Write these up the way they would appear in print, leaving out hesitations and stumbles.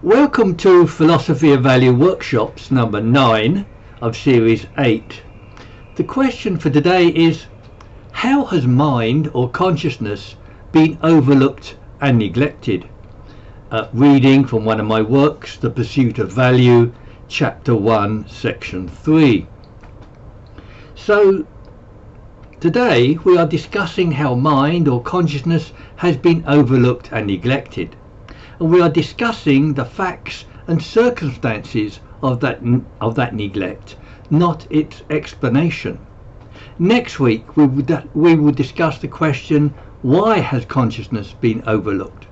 Welcome to Philosophy of Value Workshops number 9 of Series 8. The question for today is, how has mind or consciousness been overlooked and neglected? Reading from one of my works, The Pursuit of Value, Chapter 1, Section 3. So, today we are discussing how mind or consciousness has been overlooked and neglected. And we are discussing the facts and circumstances of that neglect, not its explanation. Next week we will discuss the question, why has consciousness been overlooked?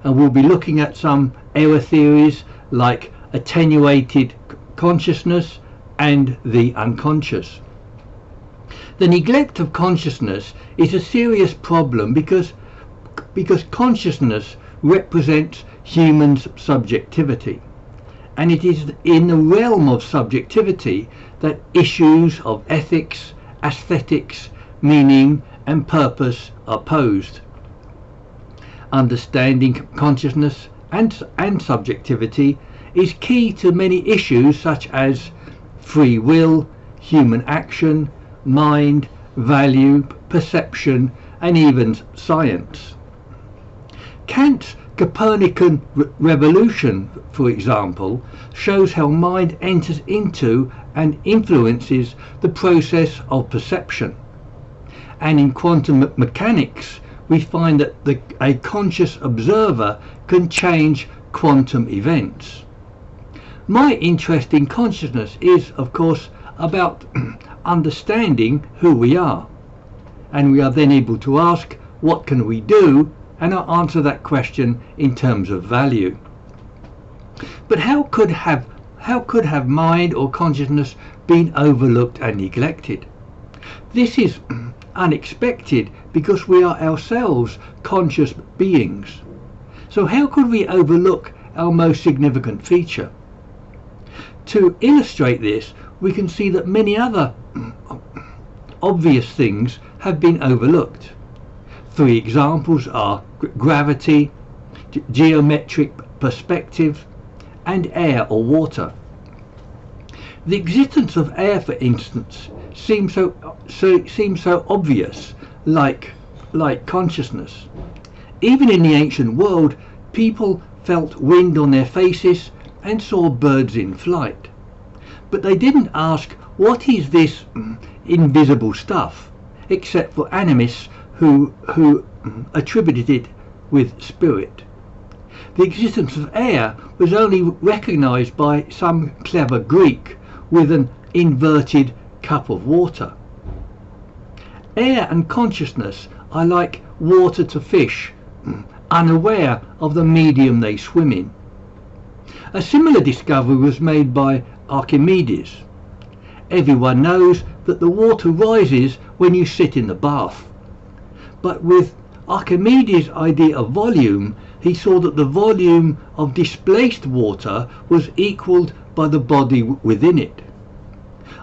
And we'll be looking at some error theories like attenuated consciousness and the unconscious. The neglect of consciousness is a serious problem because consciousness represents human subjectivity, and it is in the realm of subjectivity that issues of ethics, aesthetics, meaning and purpose are posed. Understanding consciousness and subjectivity is key to many issues such as free will, human action, mind, value, perception, and even science. Kant's Copernican revolution, for example, shows how mind enters into and influences the process of perception. And in quantum mechanics, we find that a conscious observer can change quantum events. My interest in consciousness is, of course, about understanding who we are. And we are then able to ask, what can we do? And I'll answer that question in terms of value. But how could have mind or consciousness been overlooked and neglected? This is unexpected because we are ourselves conscious beings. So how could we overlook our most significant feature? To illustrate this, we can see that many other obvious things have been overlooked. 3 examples are gravity, geometric perspective, and air or water. The existence of air, for instance, seems so obvious, like consciousness. Even in the ancient world, people felt wind on their faces and saw birds in flight. But they didn't ask, what is this invisible stuff, except for animists who attributed it with spirit. The existence of air was only recognized by some clever Greek with an inverted cup of water. Air and consciousness are like water to fish, unaware of the medium they swim in. A similar discovery was made by Archimedes. Everyone knows that the water rises when you sit in the bath. But with Archimedes' idea of volume, he saw that the volume of displaced water was equalled by the body within it.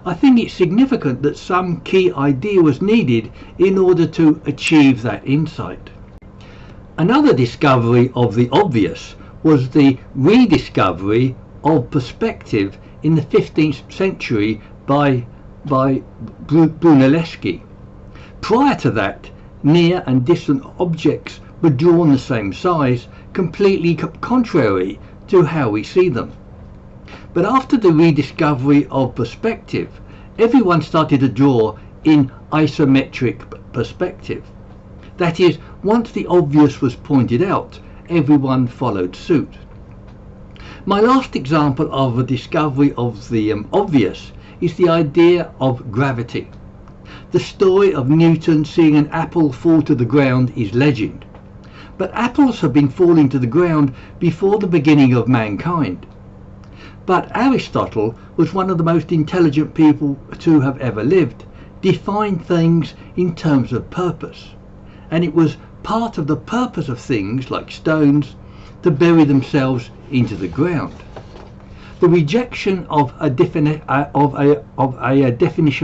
I think it's significant that some key idea was needed in order to achieve that insight. Another discovery of the obvious was the rediscovery of perspective in the 15th century by Brunelleschi. Prior to that, near and distant objects were drawn the same size, completely contrary to how we see them. But after the rediscovery of perspective, everyone started to draw in isometric perspective. That is, once the obvious was pointed out, everyone followed suit. My last example of a discovery of the obvious is the idea of gravity. The story of Newton seeing an apple fall to the ground is legend. But apples have been falling to the ground before the beginning of mankind. But Aristotle was one of the most intelligent people to have ever lived, defined things in terms of purpose. And it was part of the purpose of things like stones to bury themselves into the ground. The rejection of a definition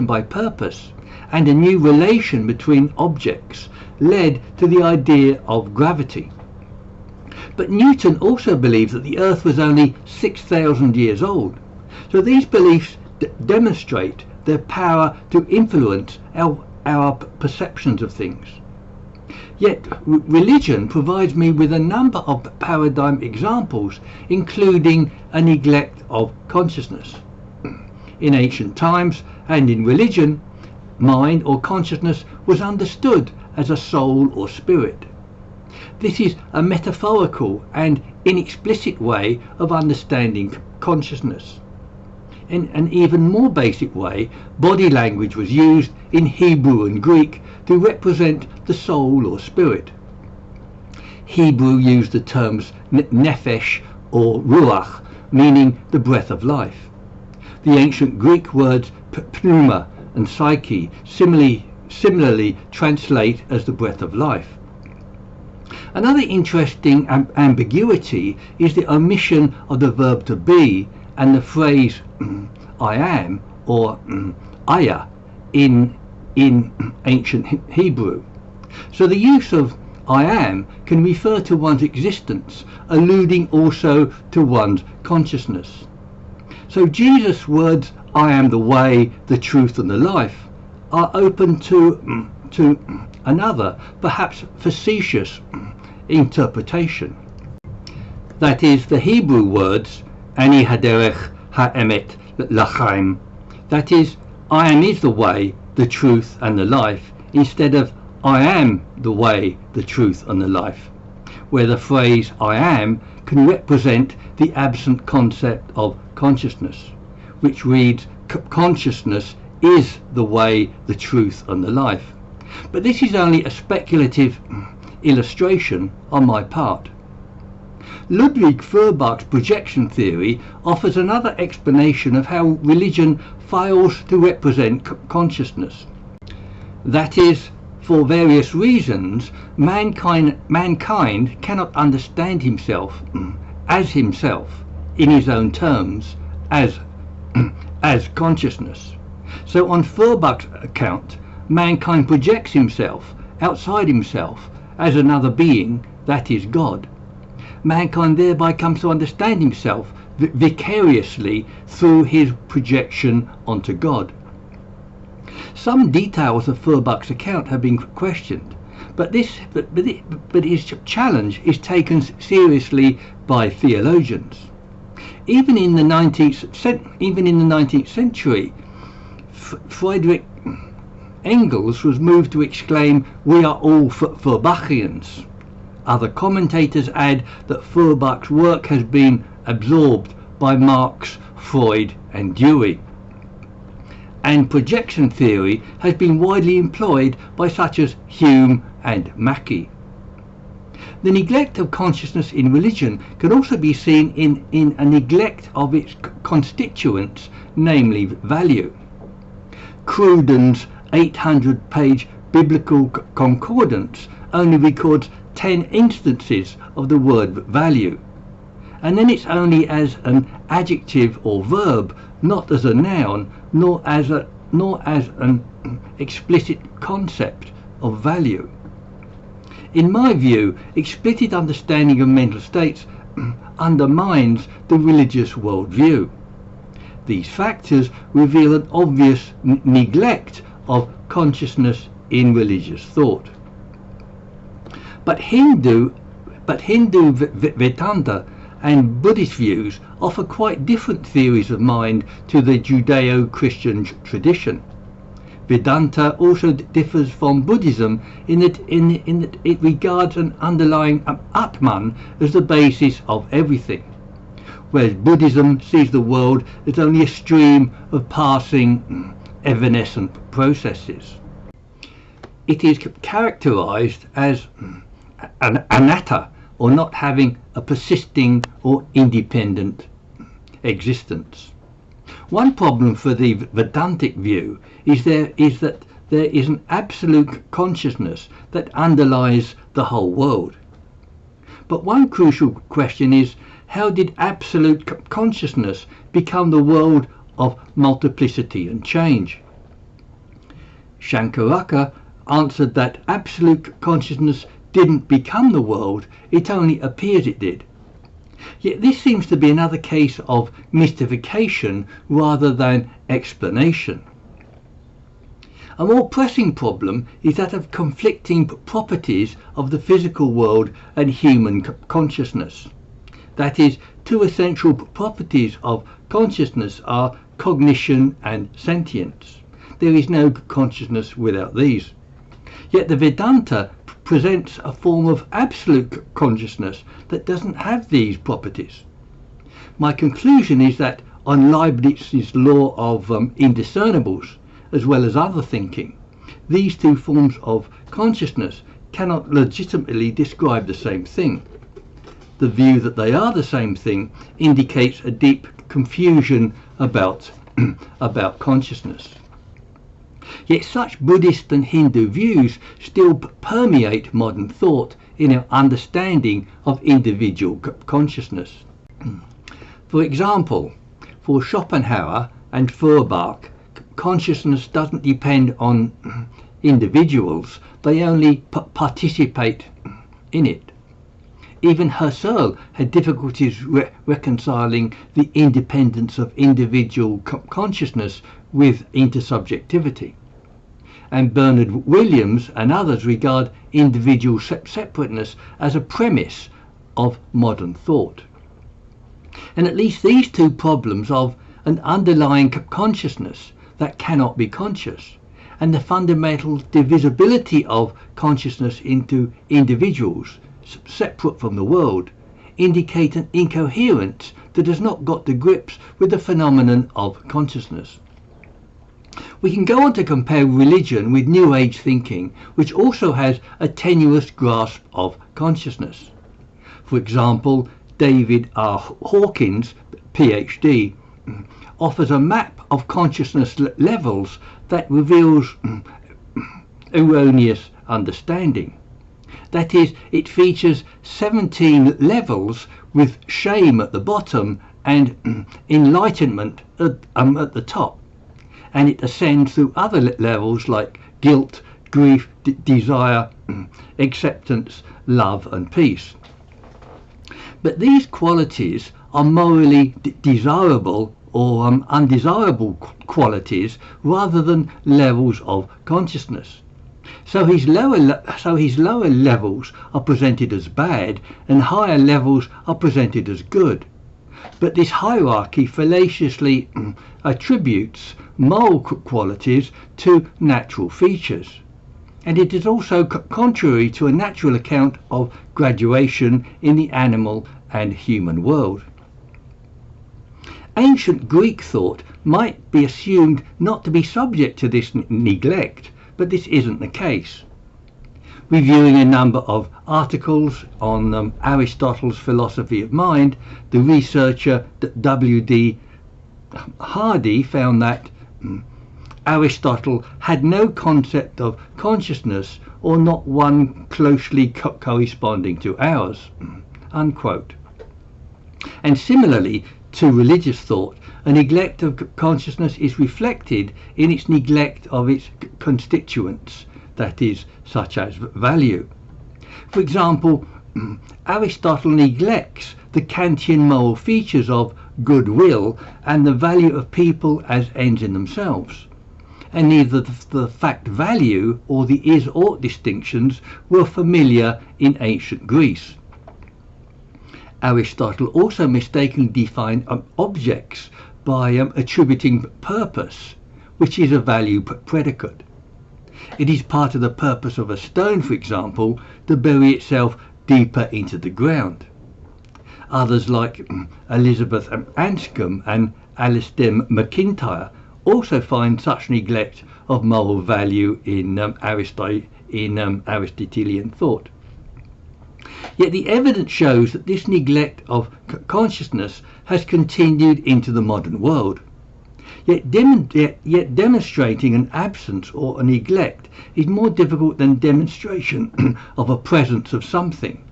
by purpose and a new relation between objects led to the idea of gravity. But Newton also believed that the Earth was only 6,000 years old. So these beliefs demonstrate their power to influence our perceptions of things. Yet religion provides me with a number of paradigm examples, including a neglect of consciousness. In ancient times and in religion, mind or consciousness was understood as a soul or spirit. This is a metaphorical and inexplicit way of understanding consciousness. In an even more basic way, body language was used in Hebrew and Greek to represent the soul or spirit. Hebrew used the terms nefesh or ruach, meaning the breath of life. The ancient Greek words pneuma and psyche similarly translate as the breath of life. Another interesting ambiguity is the omission of the verb to be and the phrase I am or aya in ancient Hebrew. So the use of I am can refer to one's existence, alluding also to one's consciousness. So Jesus' words I am the way, the truth and the life are open to another, perhaps facetious interpretation. That is, the Hebrew words Ani haderech ha'emet l'chaim, that is, I am is the way, the truth and the life, instead of I am the way, the truth and the life, where the phrase I am can represent the absent concept of consciousness, which reads consciousness is the way, the truth and the life. But this is only a speculative illustration on my part. Ludwig Feuerbach's projection theory offers another explanation of how religion fails to represent consciousness. That is, for various reasons, mankind cannot understand himself as himself in his own terms as consciousness. So on Feuerbach's account, mankind projects himself outside himself as another being, that is God. Mankind thereby comes to understand himself vicariously through his projection onto God. Some details of Feuerbach's account have been questioned, but his challenge is taken seriously by theologians. Even in the 19th century, Friedrich Engels was moved to exclaim, "We are all Feuerbachians." Other commentators add that Feuerbach's work has been absorbed by Marx, Freud and Dewey. And projection theory has been widely employed by such as Hume and Mackey. The neglect of consciousness in religion can also be seen in a neglect of its constituents, namely value. Cruden's 800-page biblical concordance only records 10 instances of the word value, and then it's only as an adjective or verb, not as a noun, nor as an explicit concept of value. In my view, explicit understanding of mental states undermines the religious worldview. These factors reveal an obvious neglect of consciousness in religious thought. But Hindu Vedanta and Buddhist views offer quite different theories of mind to the Judeo-Christian tradition. Vedanta also differs from Buddhism in that it regards an underlying Atman as the basis of everything, whereas Buddhism sees the world as only a stream of passing evanescent processes. It is characterized as an anatta, or not having a persisting or independent existence. One problem for the Vedantic view is that there is an absolute consciousness that underlies the whole world. But one crucial question is, how did absolute consciousness become the world of multiplicity and change? Shankaraka answered that absolute consciousness didn't become the world, it only appears it did. Yet this seems to be another case of mystification rather than explanation. A more pressing problem is that of conflicting properties of the physical world and human consciousness. That is, two essential properties of consciousness are cognition and sentience. There is no consciousness without these. Yet the Vedanta presents a form of absolute consciousness that doesn't have these properties. My conclusion is that on Leibniz's law of indiscernibles, as well as other thinking, these two forms of consciousness cannot legitimately describe the same thing. The view that they are the same thing indicates a deep confusion about consciousness. Yet such Buddhist and Hindu views still permeate modern thought in our understanding of individual consciousness. For example, for Schopenhauer and Feuerbach, consciousness doesn't depend on individuals, they only participate in it. Even Husserl had difficulties reconciling the independence of individual consciousness with intersubjectivity. And Bernard Williams and others regard individual separateness as a premise of modern thought. And at least these two problems of an underlying consciousness that cannot be conscious, and the fundamental divisibility of consciousness into individuals separate from the world, indicate an incoherence that has not got to grips with the phenomenon of consciousness. We can go on to compare religion with New Age thinking, which also has a tenuous grasp of consciousness. For example, David R. Hawkins, PhD, offers a map of consciousness levels that reveals erroneous understanding. That is, it features 17 levels with shame at the bottom and enlightenment at the top. And it ascends through other levels like guilt, grief, desire, acceptance, love and peace. But these qualities are morally desirable or undesirable qualities rather than levels of consciousness. So his lower levels are presented as bad and higher levels are presented as good. But this hierarchy fallaciously attributes moral qualities to natural features. And it is also contrary to a natural account of graduation in the animal and human world. Ancient Greek thought might be assumed not to be subject to this neglect, but this isn't the case. Reviewing a number of articles on Aristotle's philosophy of mind, the researcher W.D. Hardy found that Aristotle had no concept of consciousness, or not one closely corresponding to ours, unquote. And similarly to religious thought, a neglect of consciousness is reflected in its neglect of its constituents, that is, such as value. For example, Aristotle neglects the Kantian moral features of goodwill and the value of people as ends in themselves. And neither the fact value or the is-ought distinctions were familiar in ancient Greece. Aristotle also mistakenly defined objects by attributing purpose, which is a value predicate. It is part of the purpose of a stone, for example, to bury itself deeper into the ground. Others like Elizabeth Anscombe and Alistair MacIntyre also find such neglect of moral value in Aristotelian thought. Yet the evidence shows that this neglect of consciousness has continued into the modern world. Yet demonstrating an absence or a neglect is more difficult than demonstration of a presence of something.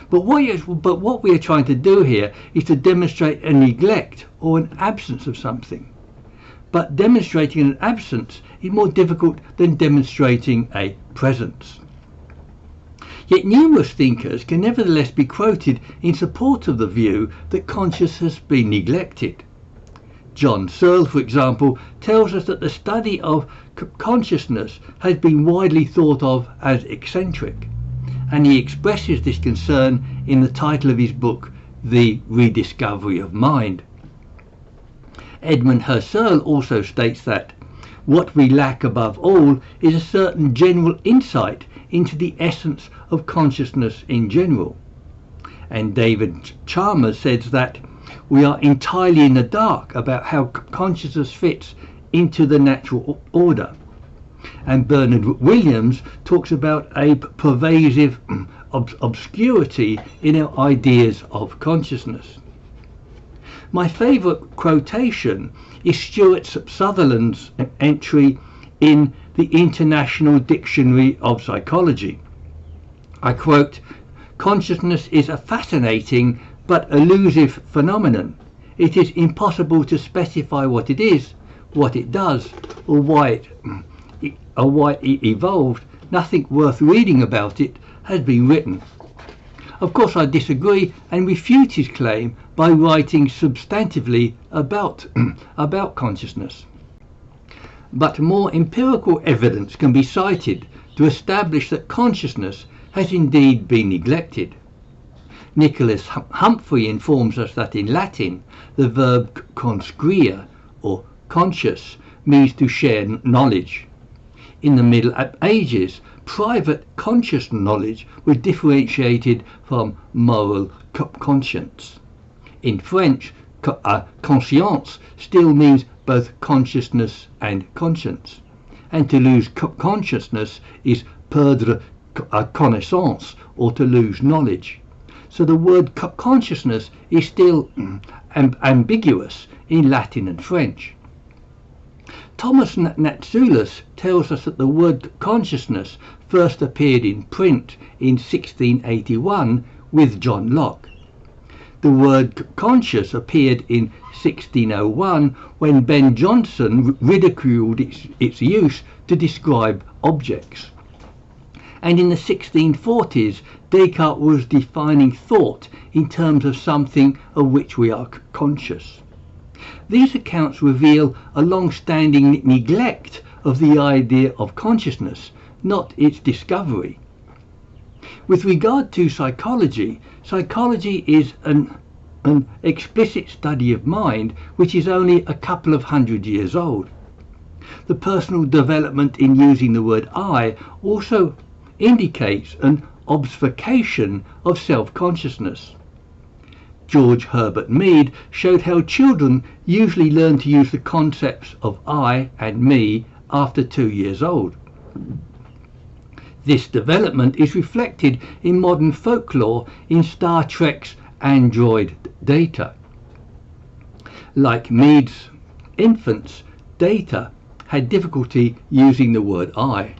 But what we are trying to do here is to demonstrate a neglect or an absence of something. But demonstrating an absence is more difficult than demonstrating a presence. Yet numerous thinkers can nevertheless be quoted in support of the view that consciousness has been neglected. John Searle, for example, tells us that the study of consciousness has been widely thought of as eccentric, and he expresses this concern in the title of his book, The Rediscovery of Mind. Edmund Husserl also states that what we lack above all is a certain general insight into the essence of consciousness in general. And David Chalmers says that we are entirely in the dark about how consciousness fits into the natural order. And Bernard Williams talks about a pervasive obscurity in our ideas of consciousness. My favourite quotation is Stuart Sutherland's entry in the International Dictionary of Psychology. I quote, "Consciousness is a fascinating but elusive phenomenon. It is impossible to specify what it is, what it does, or why it evolved. Nothing worth reading about it has been written." Of course, I disagree and refute his claim by writing substantively about consciousness. But more empirical evidence can be cited to establish that consciousness has indeed been neglected. Nicholas Humphrey informs us that in Latin, the verb conscire, or conscious, means to share knowledge. In the Middle Ages, private conscious knowledge was differentiated from moral conscience. In French, conscience still means both consciousness and conscience, and to lose consciousness is perdre connaissance, or to lose knowledge. So the word consciousness is still ambiguous in Latin and French. Thomas Natsoulis tells us that the word consciousness first appeared in print in 1681 with John Locke. The word conscious appeared in 1601 when Ben Jonson ridiculed its use to describe objects. And in the 1640s, Descartes was defining thought in terms of something of which we are conscious. These accounts reveal a long-standing neglect of the idea of consciousness, not its discovery. With regard to psychology, psychology is an explicit study of mind which is only a couple of hundred years old. The personal development in using the word I also indicates an obfuscation of self-consciousness. George Herbert Mead showed how children usually learn to use the concepts of I and me after 2 years old. This development is reflected in modern folklore in Star Trek's android Data. Like Mead's infants, Data had difficulty using the word I.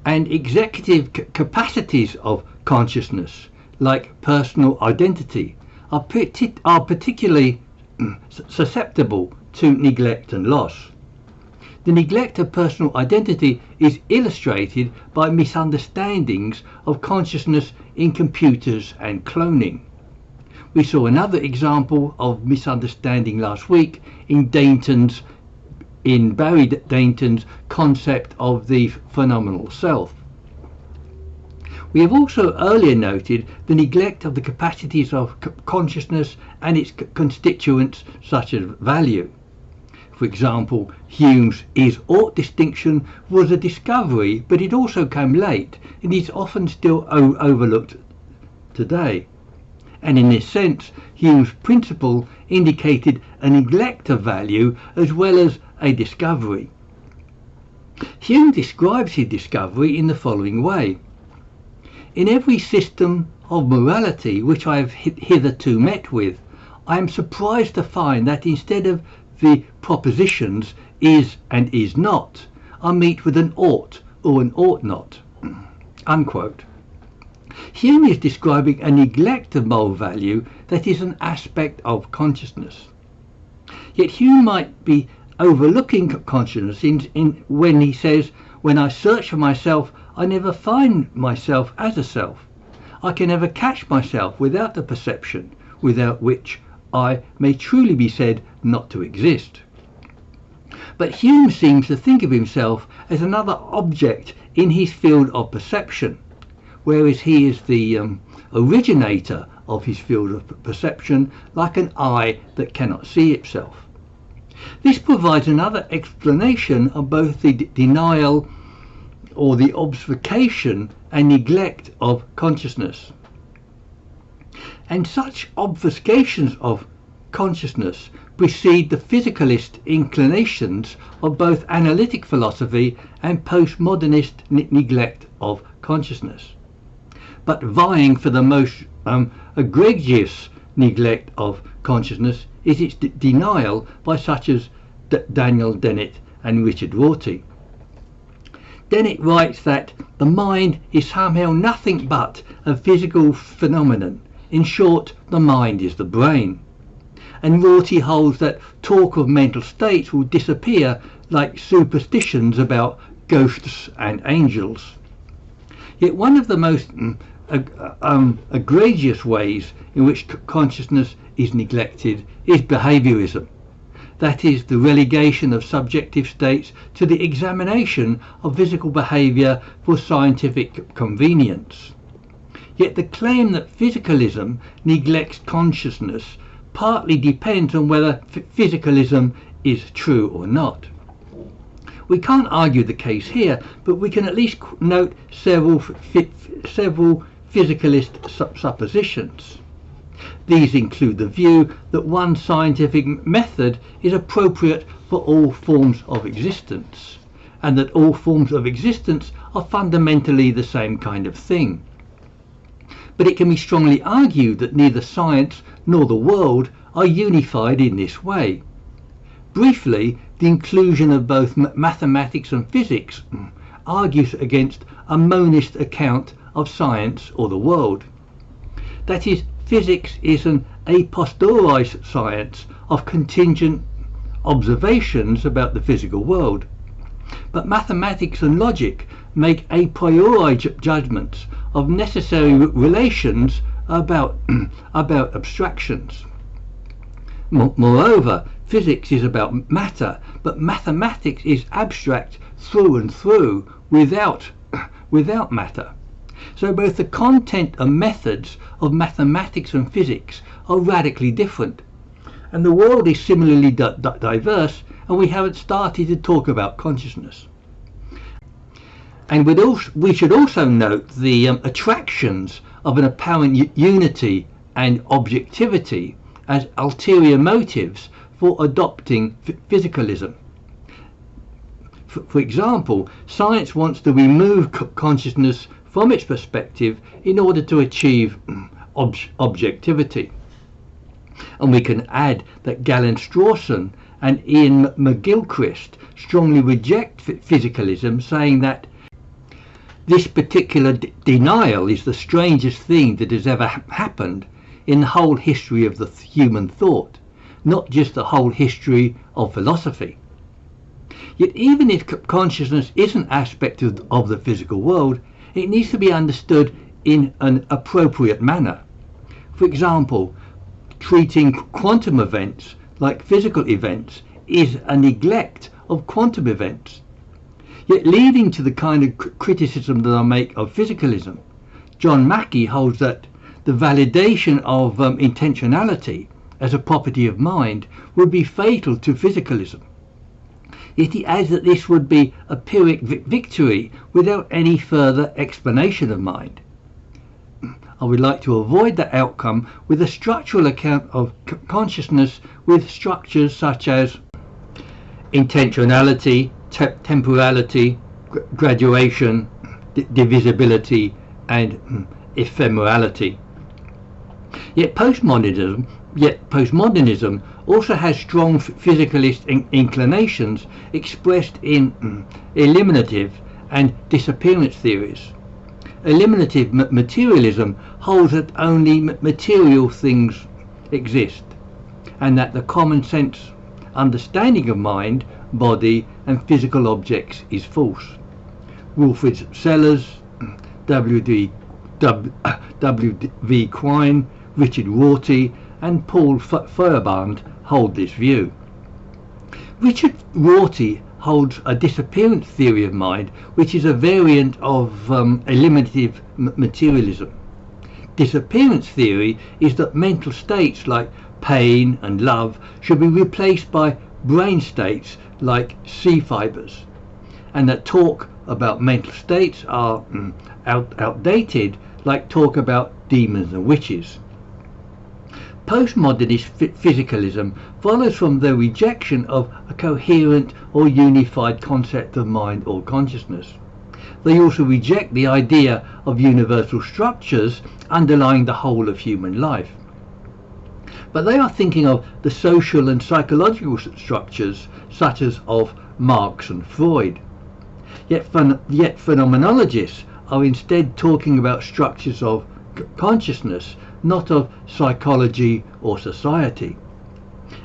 And executive capacities of consciousness, like personal identity, are particularly susceptible to neglect and loss. The neglect of personal identity is illustrated by misunderstandings of consciousness in computers and cloning. We saw another example of misunderstanding last week in Barry Dainton's concept of the phenomenal self. We have also earlier noted the neglect of the capacities of consciousness and its constituents such as value. For example, Hume's is-ought distinction was a discovery, but it also came late and is often still overlooked today. And in this sense, Hume's principle indicated a neglect of value as well as a discovery. Hume describes his discovery in the following way. In every system of morality which I have hitherto met with, I am surprised to find that instead of the propositions is and is not, I meet with an ought or an ought not. Unquote. Hume is describing a neglect of moral value that is an aspect of consciousness. Yet Hume might be overlooking consciousness when he says, "When I search for myself, I never find myself as a self. I can never catch myself without the perception, without which I may truly be said not to exist. But Hume seems to think of himself as another object in his field of perception, whereas he is the originator of his field of perception, like an eye that cannot see itself. This provides another explanation of both the denial or the obfuscation and neglect of consciousness. And such obfuscations of consciousness precede the physicalist inclinations of both analytic philosophy and postmodernist neglect of consciousness. But vying for the most egregious neglect of consciousness is its denial by such as Daniel Dennett and Richard Rorty. Dennett writes that the mind is somehow nothing but a physical phenomenon. In short, the mind is the brain. And Rorty holds that talk of mental states will disappear like superstitions about ghosts and angels. Yet one of the most egregious ways in which consciousness is neglected is behaviorism. That is, the relegation of subjective states to the examination of physical behaviour for scientific convenience. Yet the claim that physicalism neglects consciousness partly depends on whether physicalism is true or not. We can't argue the case here, but we can at least note several physicalist suppositions. These include the view that one scientific method is appropriate for all forms of existence, and that all forms of existence are fundamentally the same kind of thing. But it can be strongly argued that neither science nor the world are unified in this way. Briefly, the inclusion of both mathematics and physics argues against a monist account of science or the world. That is, physics is an a posteriori science of contingent observations about the physical world. But mathematics and logic make a priori judgments of necessary relations about abstractions. Moreover, physics is about matter, but mathematics is abstract through and through, without matter. So both the content and methods of mathematics and physics are radically different. And the world is similarly diverse, and we haven't started to talk about consciousness. And we should also note the attractions of an apparent unity and objectivity as ulterior motives for adopting physicalism. For example, science wants to remove consciousness from its perspective in order to achieve objectivity. And we can add that Galen Strawson and Ian McGilchrist strongly reject physicalism, saying that this particular denial is the strangest thing that has ever happened in the whole history of the human thought, not just the whole history of philosophy. Yet even if consciousness is an aspect of the physical world, it needs to be understood in an appropriate manner. For example, treating quantum events like physical events is a neglect of quantum events, yet leading to the kind of criticism that I make of physicalism. John Mackey holds that the validation of intentionality as a property of mind would be fatal to physicalism. Yet he adds that this would be a Pyrrhic victory without any further explanation of mind. I would like to avoid that outcome with a structural account of consciousness with structures such as intentionality, temporality, graduation, divisibility, and ephemerality. Yet postmodernism also has strong physicalist inclinations expressed in eliminative and disappearance theories. Eliminative materialism holds that only material things exist, and that the common sense understanding of mind, body and physical objects is false. Wilfrid Sellers, W.V. Quine, Richard Rorty and Paul Feyerabend hold this view. Richard Rorty holds a disappearance theory of mind, which is a variant of eliminative materialism. Disappearance theory is that mental states like pain and love should be replaced by brain states like C fibers, and that talk about mental states are outdated, like talk about demons and witches. Postmodernist physicalism follows from the rejection of a coherent or unified concept of mind or consciousness. They also reject the idea of universal structures underlying the whole of human life. But they are thinking of the social and psychological structures such as of Marx and Freud. Yet phenomenologists are instead talking about structures of consciousness, not of psychology or society.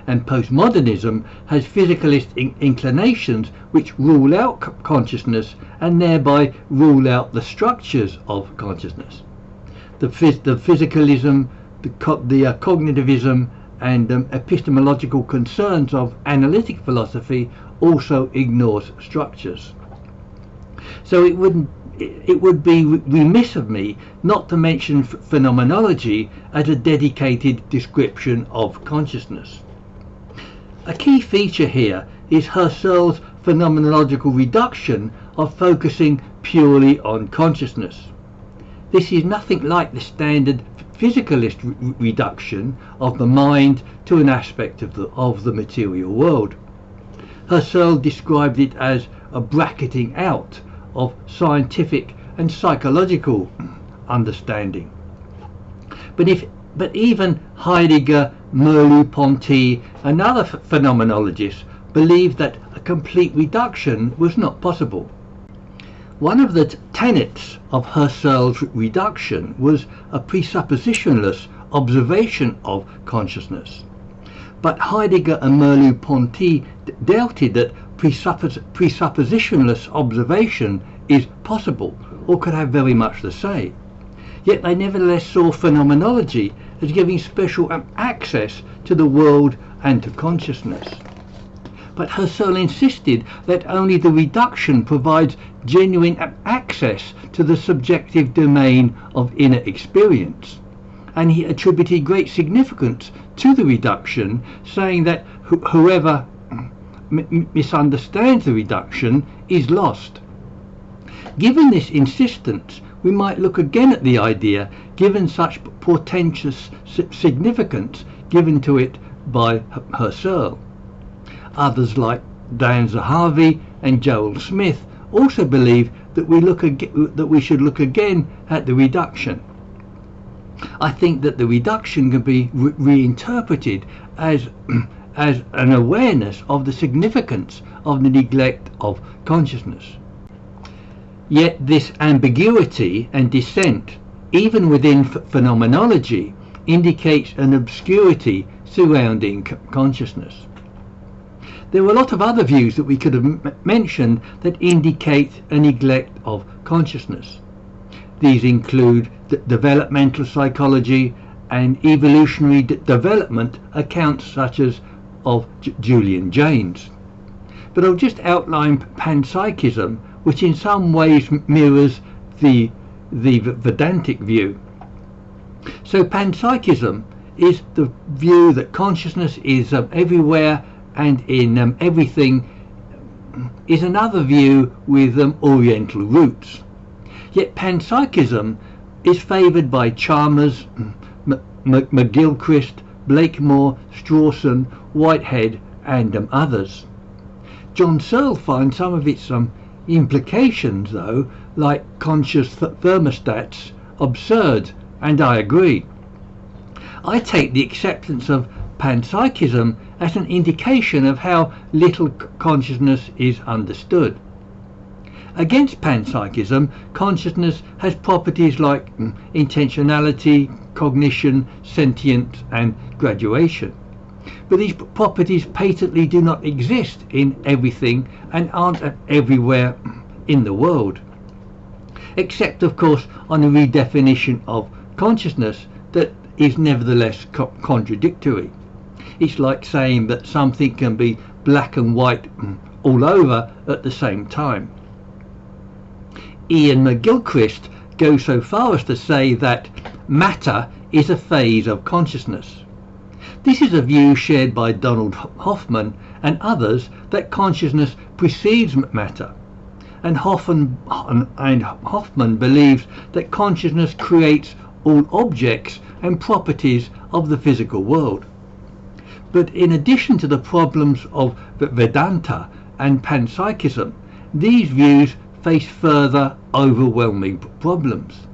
And postmodernism has physicalist inclinations which rule out consciousness and thereby rule out the structures of consciousness. The physicalism, the cognitivism and epistemological concerns of analytic philosophy also ignores structures. So it would be remiss of me not to mention phenomenology as a dedicated description of consciousness. A key feature here is Husserl's phenomenological reduction of focusing purely on consciousness. This is nothing like the standard physicalist reduction of the mind to an aspect of the material world. Husserl described it as a bracketing out of scientific and psychological understanding. But even Heidegger, Merleau-Ponty and other phenomenologists believed that a complete reduction was not possible. One of the tenets of Husserl's reduction was a presuppositionless observation of consciousness. But Heidegger and Merleau-Ponty doubted that presuppositionless observation is possible or could have very much to say. Yet they nevertheless saw phenomenology as giving special access to the world and to consciousness. But Husserl insisted that only the reduction provides genuine access to the subjective domain of inner experience, and he attributed great significance to the reduction, saying that whoever misunderstands the reduction is lost. Given this insistence, we might look again at the idea, given such portentous significance given to it by Husserl. Others like Dan Zahavi and Joel Smith also believe that we should look again at the reduction. I think that the reduction can be reinterpreted as an awareness of the significance of the neglect of consciousness. Yet this ambiguity and dissent, even within phenomenology, indicates an obscurity surrounding consciousness. There are a lot of other views that we could have mentioned that indicate a neglect of consciousness. These include developmental psychology and evolutionary development accounts such as of Julian Jaynes. But I'll just outline panpsychism, which in some ways mirrors the Vedantic view. So panpsychism is the view that consciousness is everywhere and in everything, is another view with Oriental roots. Yet panpsychism is favoured by Chalmers, McGilchrist, Blakemore, Strawson, Whitehead and others. John Searle finds some of its implications, though, like conscious thermostats, absurd, and I agree. I take the acceptance of panpsychism as an indication of how little consciousness is understood. Against panpsychism, consciousness has properties like intentionality, cognition, sentience and graduation. But these properties patently do not exist in everything and aren't everywhere in the world. except of course on a redefinition of consciousness that is nevertheless contradictory. It's like saying that something can be black and white all over at the same time. Ian McGilchrist goes so far as to say that matter is a phase of consciousness. This is a view shared by Donald Hoffman and others, that consciousness precedes matter. And Hoffman believes that consciousness creates all objects and properties of the physical world. But in addition to the problems of Vedanta and panpsychism, these views face further overwhelming problems.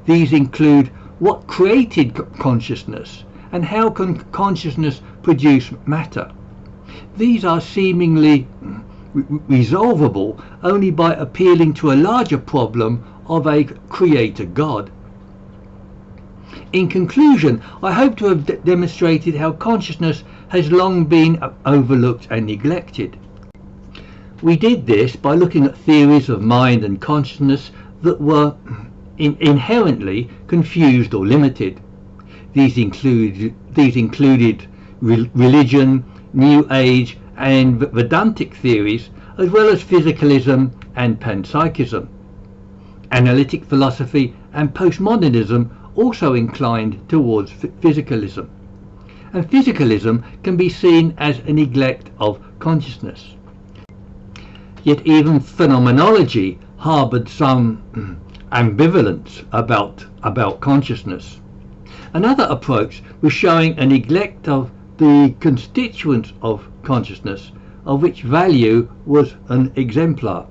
These include what created consciousness and how can consciousness produce matter. These are seemingly resolvable only by appealing to a larger problem of a creator God. In conclusion, I hope to have demonstrated how consciousness has long been overlooked and neglected. We did this by looking at theories of mind and consciousness that were inherently confused or limited. These included religion, New Age and Vedantic theories, as well as physicalism and panpsychism. Analytic philosophy and postmodernism also inclined towards physicalism. And physicalism can be seen as a neglect of consciousness. Yet even phenomenology harboured some ambivalence about consciousness. Another approach was showing a neglect of the constituents of consciousness, of which value was an exemplar.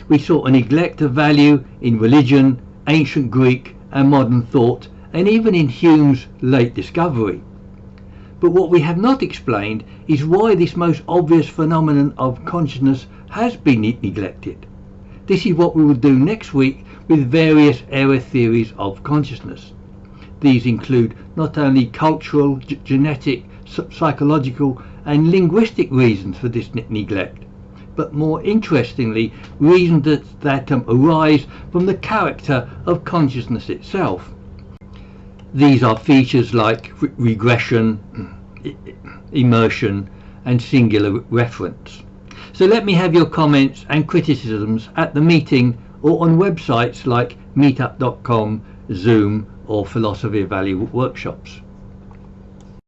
We saw a neglect of value in religion, ancient Greek and modern thought, and even in Hume's late discovery. But what we have not explained is why this most obvious phenomenon of consciousness has been neglected. This is what we will do next week with various error theories of consciousness. These include not only cultural, genetic, psychological and linguistic reasons for this neglect, but more interestingly, reasons that arise from the character of consciousness itself. These are features like regression, immersion and singular reference. So let me have your comments and criticisms at the meeting or on websites like meetup.com, Zoom or Philosophy of Value workshops.